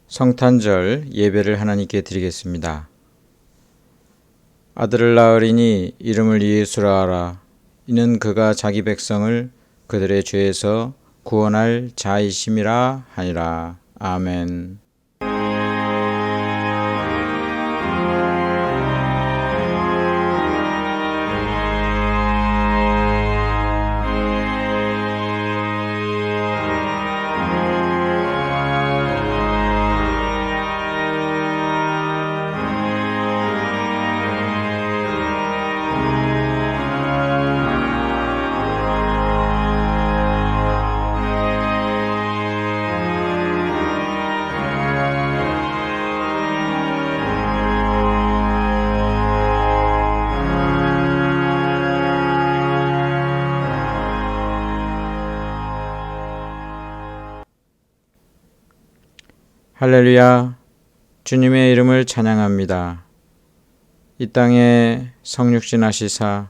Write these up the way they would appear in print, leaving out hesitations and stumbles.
성탄절 예배를 하나님께 드리겠습니다. 아들을 낳으리니 이름을 예수라 하라. 이는 그가 자기 백성을 그들의 죄에서 구원할 자이심이라 하니라. 아멘. 할렐루야, 주님의 이름을 찬양합니다. 이 땅에 성육신 하시사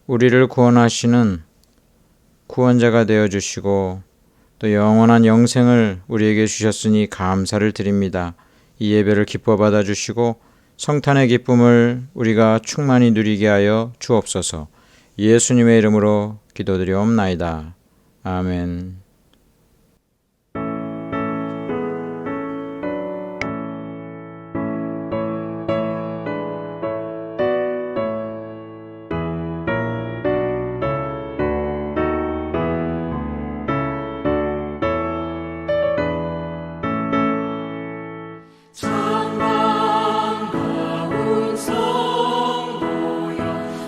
우리를 구원하시는 구원자가 되어주시고 또 영원한 영생을 우리에게 주셨으니 감사를 드립니다. 이 예배를 기뻐 받아주시고 성탄의 기쁨을 우리가 충만히 누리게 하여 주옵소서. 예수님의 이름으로 기도드리옵나이다. 아멘.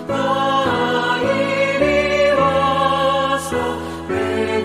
나 이리 와서 내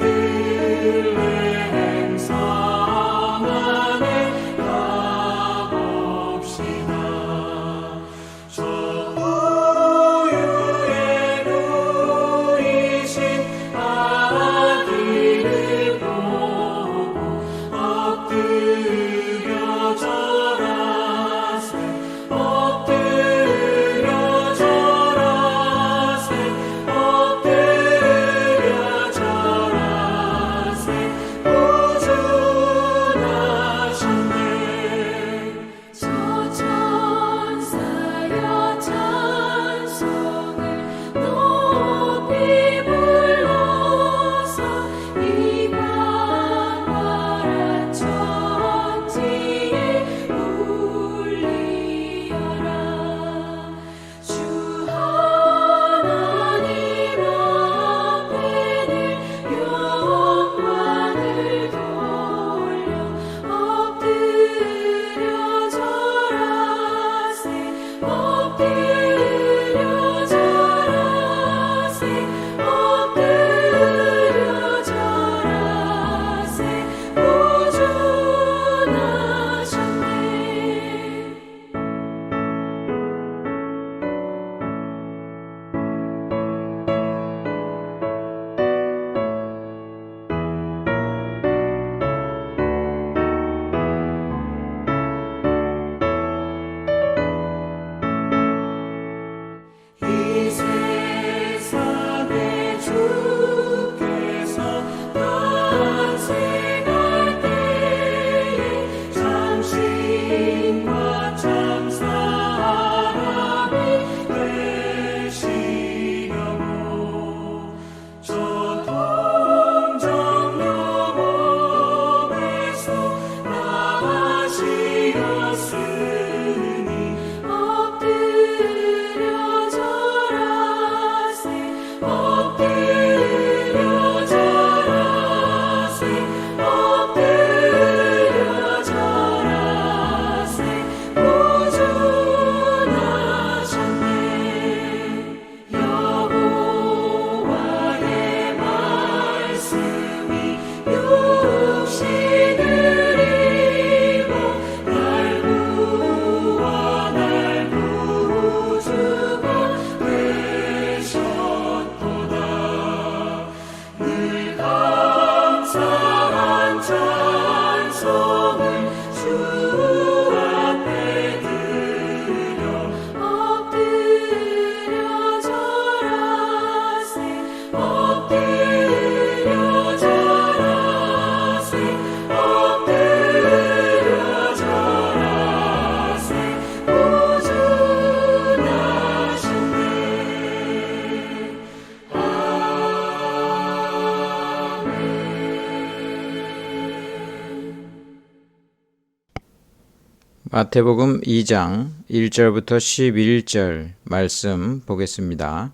마태복음 2장 1절부터 11절 말씀 보겠습니다.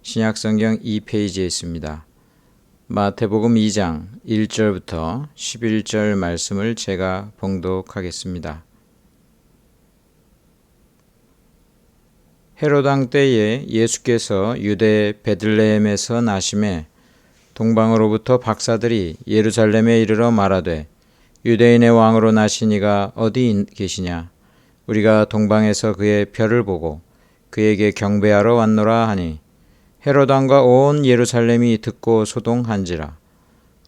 신약성경 2페이지에 있습니다. 마태복음 2장 1절부터 11절 말씀을 제가 봉독하겠습니다. 헤롯 왕 때에 예수께서 유대 베들레헴에서 나심에 동방으로부터 박사들이 예루살렘에 이르러 말하되 유대인의 왕으로 나신 이가 어디 계시냐? 우리가 동방에서 그의 별을 보고 그에게 경배하러 왔노라 하니 헤롯 왕과 온 예루살렘이 듣고 소동한지라.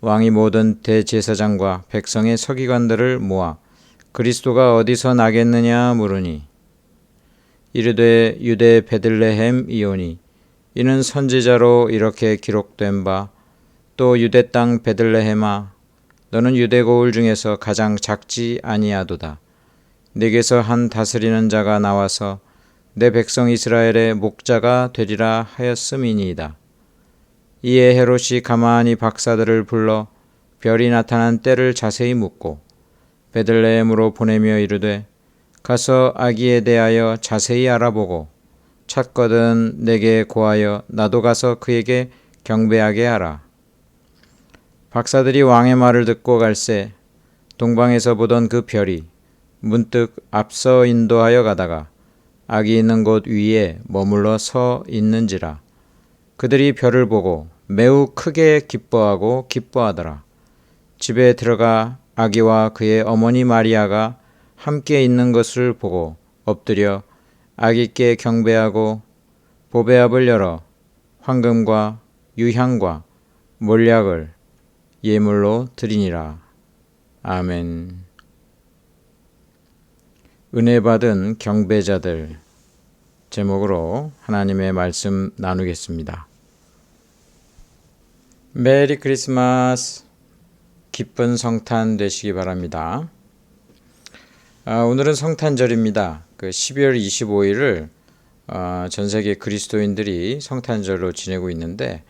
왕이 모든 대제사장과 백성의 서기관들을 모아 그리스도가 어디서 나겠느냐 물으니 이르되 유대 베들레헴이오니 이는 선지자로 이렇게 기록된 바 또 유대 땅 베들레헴아 너는 유대 고을 중에서 가장 작지 아니하도다. 네게서 한 다스리는 자가 나와서 내 백성 이스라엘의 목자가 되리라 하였음이니이다. 이에 헤롯이 가만히 박사들을 불러 별이 나타난 때를 자세히 묻고 베들레헴으로 보내며 이르되 가서 아기에 대하여 자세히 알아보고 찾거든 내게 고하여 나도 가서 그에게 경배하게 하라. 박사들이 왕의 말을 듣고 갈새 동방에서 보던 그 별이 문득 앞서 인도하여 가다가 아기 있는 곳 위에 머물러 서 있는지라. 그들이 별을 보고 매우 크게 기뻐하고 기뻐하더라. 집에 들어가 아기와 그의 어머니 마리아가 함께 있는 것을 보고 엎드려 아기께 경배하고 보배압을 열어 황금과 유향과 몰약을 예물로 드리니라. 아멘. 은혜 받은 경배자들 제목으로 하나님의 말씀 나누겠습니다. 메리 크리스마스. 기쁜 성탄 되시기 바랍니다. 오늘은 성탄절입니다. 12월 25일을 전 세계 그리스도인들이 성탄절로 지내고 있는데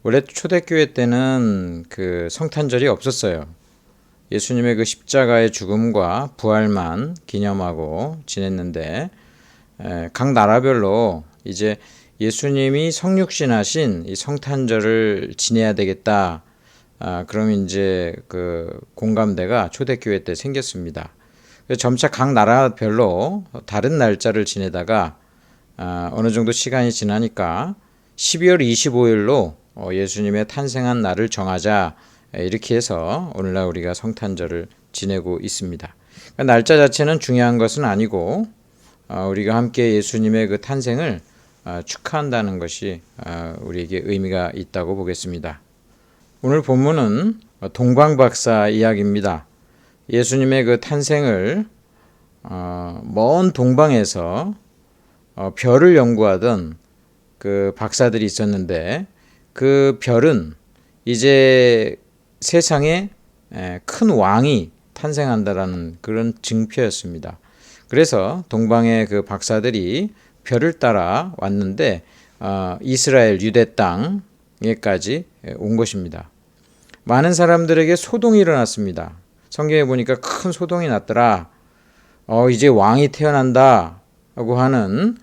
원래 초대교회 때는 그 성탄절이 없었어요. 예수님의 그 십자가의 죽음과 부활만 기념하고 지냈는데 각 나라별로 이제 예수님이 성육신하신 이 성탄절을 지내야 되겠다. 그러면 이제 그 공감대가 초대교회 때 생겼습니다. 점차 각 나라별로 다른 날짜를 지내다가 어느 정도 시간이 지나니까 12월 25일로 예수님의 탄생한 날을 정하자 이렇게 해서 오늘날 우리가 성탄절을 지내고 있습니다. 그러니까 날짜 자체는 중요한 것은 아니고 우리가 함께 예수님의 그 탄생을 축하한다는 것이 우리에게 의미가 있다고 보겠습니다. 오늘 본문은 동방박사 이야기입니다. 예수님의 그 탄생을 먼 동방에서 별을 연구하던 그 박사들이 있었는데 그 별은 이제 세상에 큰 왕이 탄생한다라는 그런 증표였습니다. 그래서 동방의 그 박사들이 별을 따라 왔는데 이스라엘 유대 땅에까지 온 것입니다. 많은 사람들에게 소동이 일어났습니다. 성경에 보니까 큰 소동이 났더라. 이제 왕이 태어난다 하고 하는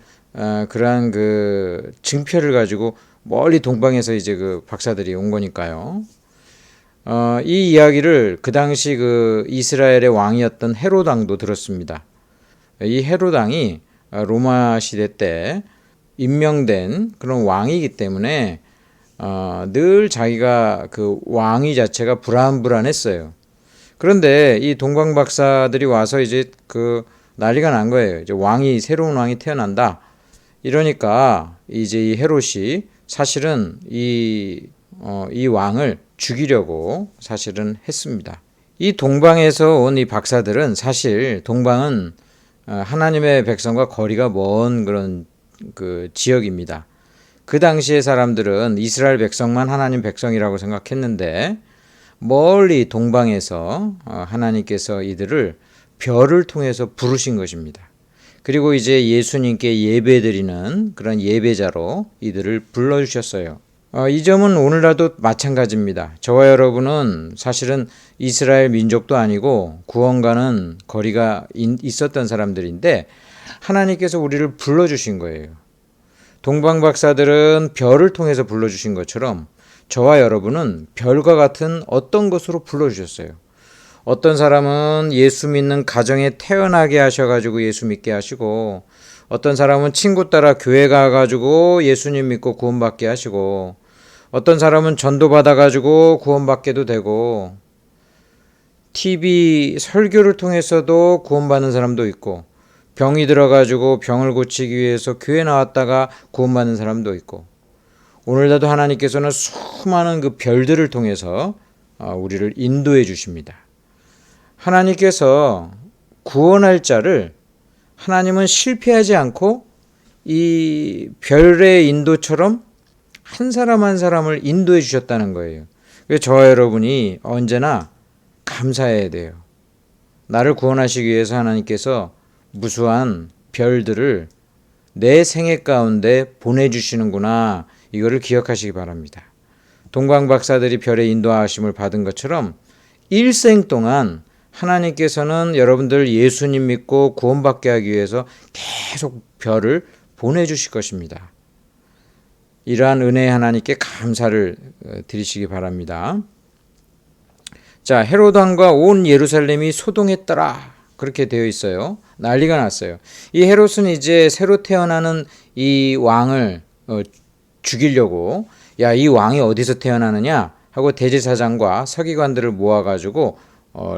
그러한 그 증표를 가지고 멀리 동방에서 이제 그 박사들이 온 거니까요. 이 이야기를 그 당시 그 이스라엘의 왕이었던 헤롯 왕도 들었습니다. 이 헤롯 왕이 로마 시대 때 임명된 그런 왕이기 때문에 늘 자기가 그 왕위 자체가 불안불안했어요. 그런데 이 동방 박사들이 와서 이제 그 난리가 난 거예요. 이제 새로운 왕이 태어난다. 이러니까 이제 이 헤롯이 사실은 이 왕을 죽이려고 사실은 했습니다. 이 동방에서 온 이 박사들은 사실 동방은 하나님의 백성과 거리가 먼 그런 그 지역입니다. 그 당시의 사람들은 이스라엘 백성만 하나님 백성이라고 생각했는데 멀리 동방에서 하나님께서 이들을 별을 통해서 부르신 것입니다. 그리고 이제 예수님께 예배드리는 그런 예배자로 이들을 불러주셨어요. 이 점은 오늘날도 마찬가지입니다. 저와 여러분은 사실은 이스라엘 민족도 아니고 구원과는 거리가 있었던 사람들인데 하나님께서 우리를 불러주신 거예요. 동방박사들은 별을 통해서 불러주신 것처럼 저와 여러분은 별과 같은 어떤 것으로 불러주셨어요. 어떤 사람은 예수 믿는 가정에 태어나게 하셔가지고 예수 믿게 하시고, 어떤 사람은 친구 따라 교회 가가지고 예수님 믿고 구원받게 하시고, 어떤 사람은 전도 받아가지고 구원받게도 되고, TV 설교를 통해서도 구원받는 사람도 있고, 병이 들어가지고 병을 고치기 위해서 교회 나왔다가 구원받는 사람도 있고, 오늘날도 하나님께서는 수많은 그 별들을 통해서 우리를 인도해 주십니다. 하나님께서 구원할 자를 하나님은 실패하지 않고 이 별의 인도처럼 한 사람 한 사람을 인도해 주셨다는 거예요. 그래서 저와 여러분이 언제나 감사해야 돼요. 나를 구원하시기 위해서 하나님께서 무수한 별들을 내 생애 가운데 보내주시는구나, 이거를 기억하시기 바랍니다. 동방박사들이 별의 인도하심을 받은 것처럼 일생 동안 하나님께서는 여러분들 예수님 믿고 구원받게 하기 위해서 계속 별을 보내주실 것입니다. 이러한 은혜의 하나님께 감사를 드리시기 바랍니다. 자, 헤롯 왕과 온 예루살렘이 소동했더라, 그렇게 되어 있어요. 난리가 났어요. 이 헤롯은 이제 새로 태어나는 이 왕을 죽이려고, 야, 이 왕이 어디서 태어나느냐 하고 대제사장과 서기관들을 모아가지고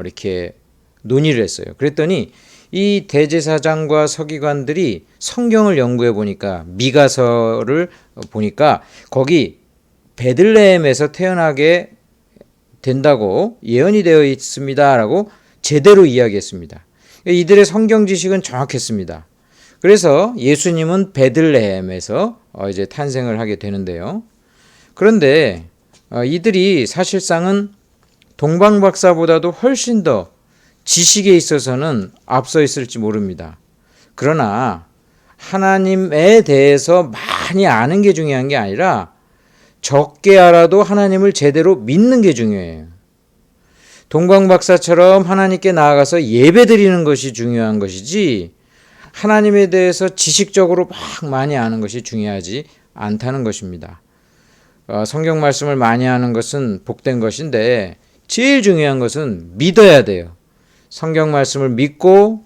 이렇게 논의를 했어요. 그랬더니 이 대제사장과 서기관들이 성경을 연구해 보니까, 미가서를 보니까 거기 베들레헴에서 태어나게 된다고 예언이 되어 있습니다라고 제대로 이야기했습니다. 이들의 성경 지식은 정확했습니다. 그래서 예수님은 베들레헴에서 이제 탄생을 하게 되는데요. 그런데 이들이 사실상은 동방박사보다도 훨씬 더 지식에 있어서는 앞서 있을지 모릅니다. 그러나 하나님에 대해서 많이 아는 게 중요한 게 아니라 적게 알아도 하나님을 제대로 믿는 게 중요해요. 동방박사처럼 하나님께 나아가서 예배드리는 것이 중요한 것이지, 하나님에 대해서 지식적으로 막 많이 아는 것이 중요하지 않다는 것입니다. 성경 말씀을 많이 하는 것은 복된 것인데 제일 중요한 것은 믿어야 돼요. 성경 말씀을 믿고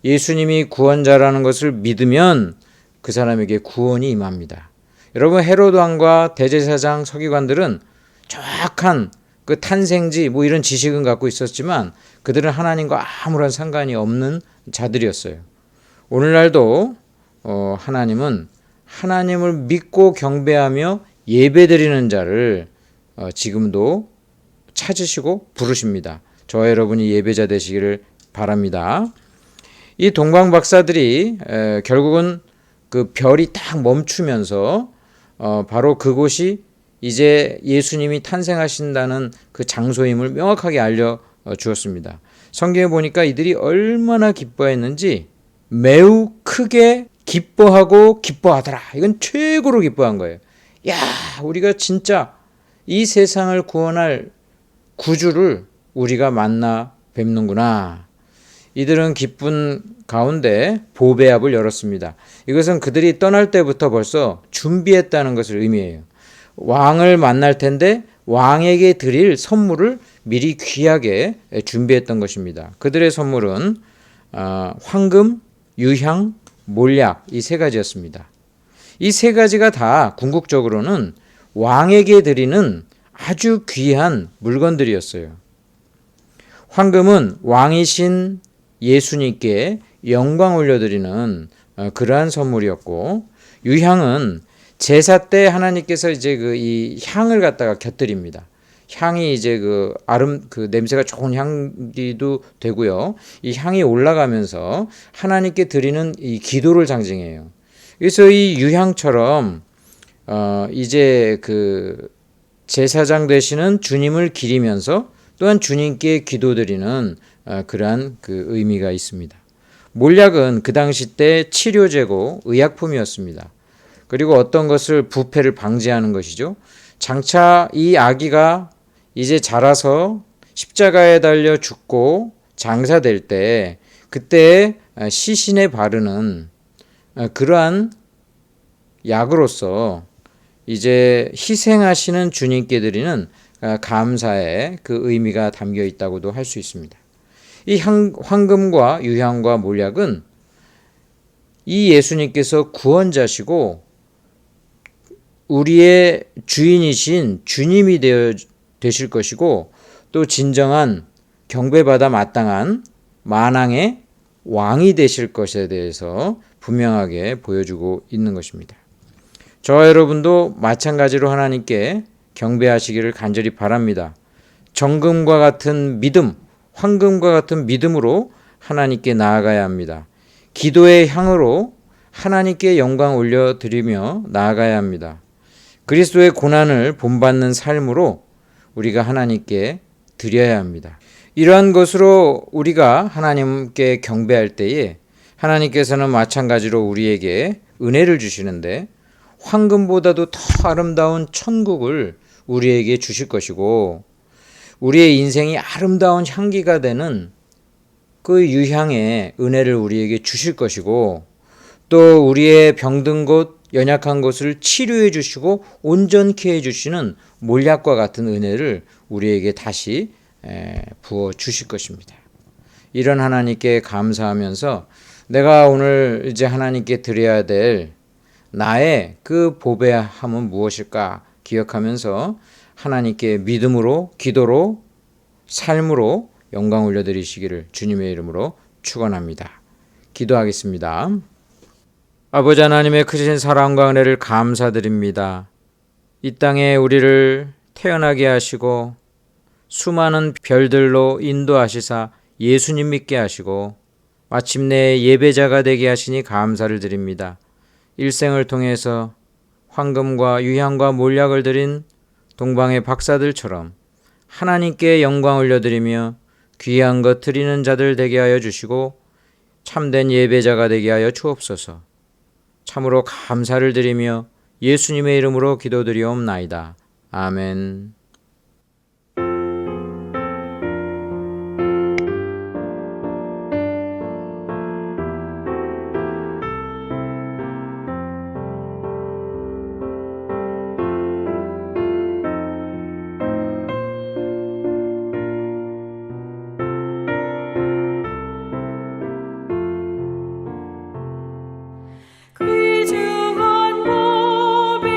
예수님이 구원자라는 것을 믿으면 그 사람에게 구원이 임합니다. 여러분, 헤롯 왕과 대제사장 서기관들은 정확한 그 탄생지 뭐 이런 지식은 갖고 있었지만 그들은 하나님과 아무런 상관이 없는 자들이었어요. 오늘날도 하나님은 하나님을 믿고 경배하며 예배드리는 자를 지금도 찾으시고 부르십니다. 저와 여러분이 예배자 되시기를 바랍니다. 이 동방박사들이 결국은 그 별이 딱 멈추면서 바로 그곳이 이제 예수님이 탄생하신다는 그 장소임을 명확하게 알려주었습니다. 성경에 보니까 이들이 얼마나 기뻐했는지 매우 크게 기뻐하고 기뻐하더라. 이건 최고로 기뻐한 거예요. 야, 우리가 진짜 이 세상을 구원할 구주를 우리가 만나 뵙는구나. 이들은 기쁜 가운데 보배합을 열었습니다. 이것은 그들이 떠날 때부터 벌써 준비했다는 것을 의미해요. 왕을 만날 텐데 왕에게 드릴 선물을 미리 귀하게 준비했던 것입니다. 그들의 선물은 황금, 유향, 몰약, 이 세 가지였습니다. 이 세 가지가 다 궁극적으로는 왕에게 드리는 아주 귀한 물건들이었어요. 황금은 왕이신 예수님께 영광 올려드리는 그러한 선물이었고, 유향은 제사 때 하나님께서 이제 이 향을 갖다가 곁들입니다. 향이 이제 그 냄새가 좋은 향기도 되고요. 이 향이 올라가면서 하나님께 드리는 이 기도를 상징해요. 그래서 이 유향처럼 이제 그 제사장 되시는 주님을 기리면서 또한 주님께 기도드리는 그러한 그 의미가 있습니다. 몰약은 그 당시 때 치료제고 의약품이었습니다. 그리고 어떤 것을 부패를 방지하는 것이죠. 장차 이 아기가 이제 자라서 십자가에 달려 죽고 장사될 때 그때 시신에 바르는 그러한 약으로서 이제 희생하시는 주님께 드리는 감사의 그 의미가 담겨 있다고도 할 수 있습니다. 이 황금과 유향과 몰약은 이 예수님께서 구원자시고 우리의 주인이신 주님이 되실 것이고 또 진정한 경배받아 마땅한 만왕의 왕이 되실 것에 대해서 분명하게 보여주고 있는 것입니다. 저와 여러분도 마찬가지로 하나님께 경배하시기를 간절히 바랍니다. 정금과 같은 믿음, 황금과 같은 믿음으로 하나님께 나아가야 합니다. 기도의 향으로 하나님께 영광 올려드리며 나아가야 합니다. 그리스도의 고난을 본받는 삶으로 우리가 하나님께 드려야 합니다. 이러한 것으로 우리가 하나님께 경배할 때에 하나님께서는 마찬가지로 우리에게 은혜를 주시는데 황금보다도 더 아름다운 천국을 우리에게 주실 것이고 우리의 인생이 아름다운 향기가 되는 그 유향의 은혜를 우리에게 주실 것이고 또 우리의 병든 곳, 연약한 곳을 치료해 주시고 온전케 해 주시는 몰약과 같은 은혜를 우리에게 다시 부어 주실 것입니다. 이런 하나님께 감사하면서 내가 오늘 이제 하나님께 드려야 될 나의 그 보배함은 무엇일까 기억하면서 하나님께 믿음으로, 기도로, 삶으로 영광 올려드리시기를 주님의 이름으로 축원합니다. 기도하겠습니다. 아버지 하나님의 크신 사랑과 은혜를 감사드립니다. 이 땅에 우리를 태어나게 하시고 수많은 별들로 인도하시사 예수님 믿게 하시고 마침내 예배자가 되게 하시니 감사를 드립니다. 일생을 통해서 황금과 유향과 몰약을 드린 동방의 박사들처럼 하나님께 영광 올려드리며 귀한 것 드리는 자들 되게 하여 주시고 참된 예배자가 되게 하여 주옵소서. 참으로 감사를 드리며 예수님의 이름으로 기도드리옵나이다. 아멘. 귀중한 보배함을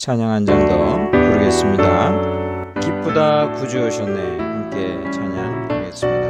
찬양 한 장 더 부르겠습니다. 기쁘다 구주 오셨네. 함께 찬양하겠습니다.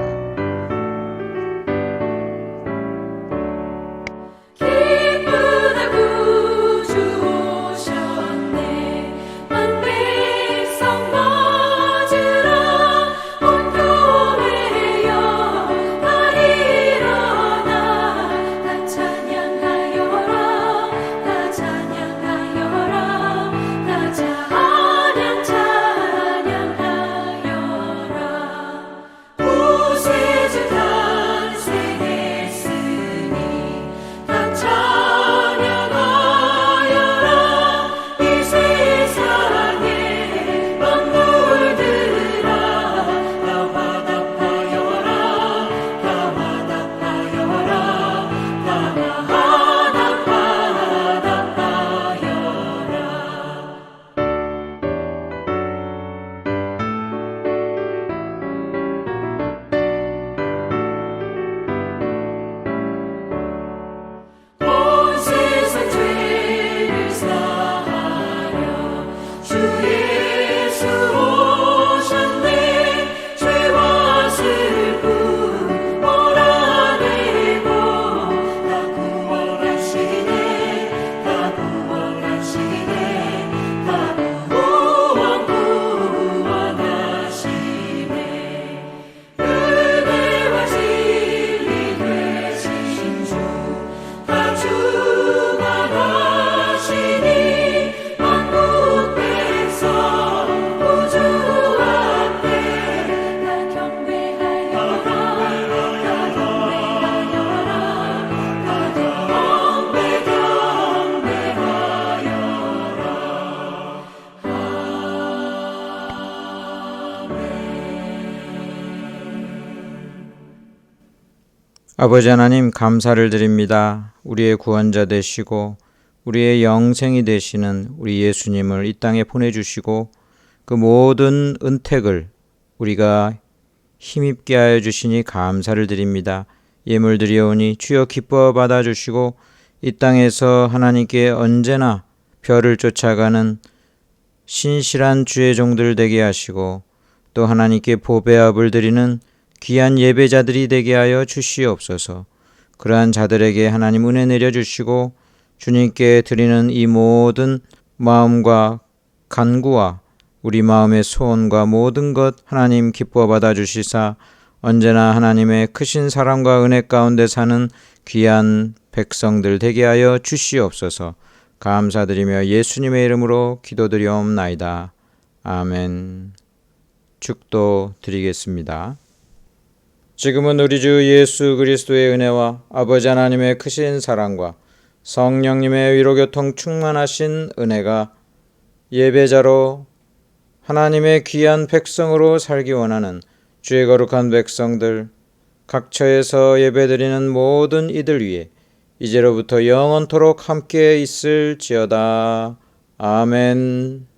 아버지 하나님, 감사를 드립니다. 우리의 구원자 되시고 우리의 영생이 되시는 우리 예수님을 이 땅에 보내주시고 그 모든 은택을 우리가 힘입게 하여 주시니 감사를 드립니다. 예물 드리오니 주여 기뻐 받아주시고 이 땅에서 하나님께 언제나 별을 쫓아가는 신실한 주의 종들 되게 하시고 또 하나님께 보배압을 드리는 귀한 예배자들이 되게 하여 주시옵소서. 그러한 자들에게 하나님 은혜 내려주시고 주님께 드리는 이 모든 마음과 간구와 우리 마음의 소원과 모든 것 하나님 기뻐 받아주시사 언제나 하나님의 크신 사랑과 은혜 가운데 사는 귀한 백성들 되게 하여 주시옵소서. 감사드리며 예수님의 이름으로 기도드리옵나이다. 아멘. 축도 드리겠습니다. 지금은 우리 주 예수 그리스도의 은혜와 아버지 하나님의 크신 사랑과 성령님의 위로교통 충만하신 은혜가 예배자로 하나님의 귀한 백성으로 살기 원하는 주의 거룩한 백성들 각 처에서 예배드리는 모든 이들 위에 이제로부터 영원토록 함께 있을지어다. 아멘.